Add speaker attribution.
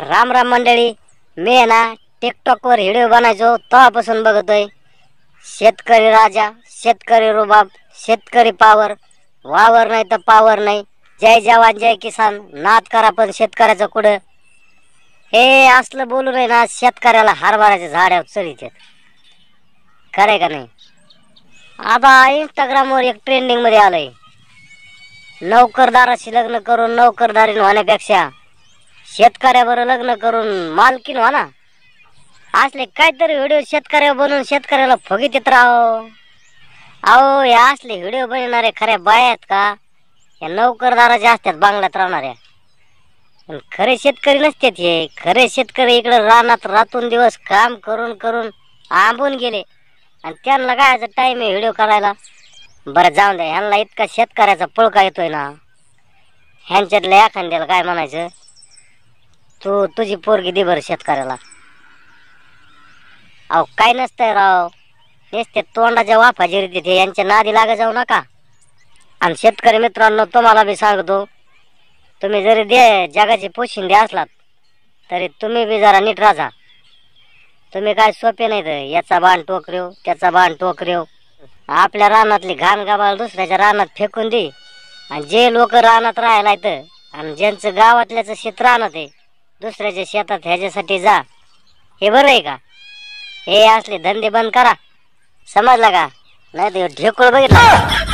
Speaker 1: राम राम मंडळी. मी आहे ना टिकटॉकवर व्हिडिओ बनायचो तेव्हापासून बघतोय. शेतकरी राजा, शेतकरी रुबाब, शेतकरी पावर, वावर नाही तर पावर नाही, जय जवान जय किसान, नाद करा पण शेतकऱ्याचं कुठं. हे असलं बोलू रे ना शेतकऱ्याला हरभऱ्याच्या झाडावर चढीचे. खरंय का नाही? आता इंस्टाग्रामवर एक ट्रेंडिंग मध्ये आलंय, नोकरदाराशी लग्न करून नोकरदारीन होण्यापेक्षा शेतकऱ्याबरोबर लग्न करून मालकीन व्हा ना. असले काहीतरी व्हिडिओ शेतकऱ्यावर बनवून शेतकऱ्याला फुगीत येत राहो. अहो हे असले व्हिडिओ बनवणारे खऱ्या बाया आहेत का? या नोकरदाराच्या असतात बांगल्यात राहणाऱ्या. पण खरे शेतकरी नसतात हे. खरे शेतकरी इकडे रानात रातून दिवस काम करून करून आंबून गेले आणि त्यांना काय टाइम आहे व्हिडिओ करायला. बरं जाऊन द्या, ह्यांना इतका शेतकऱ्याचा पळका येतोय ना, ह्यांच्यातल्या एखाद्याला काय म्हणायचं, तू तुझी पोरगी दे बरं शेतकऱ्याला. अहो काय नसतंय राव, नुसते तोंडाच्या वाफा जिरते ते, यांच्या नादी लागा जाऊ नका. आणि शेतकरी मित्रांनो तुम्हाला बी सांगतो, तुम्ही जरी जगाचे पोशिंदे असलात तरी तुम्ही बी जरा नीट राहा. तुम्ही काय सोपे नाही तर याचा बाण टोकरेव त्याचा बाण टोकरेव. आपल्या रानातली घाण गाबाळ दुसऱ्याच्या रानात फेकून दे. आणि जे लोक रानात राहायला येतं आणि ज्यांचं गावातल्याचं शेत राहणार आहे दुसऱ्याच्या शेतात ह्याच्यासाठी जा, हे बरं आहे का? हे असले धंदे बंद करा, समजला का? नाही तर ढेकूळ बघितला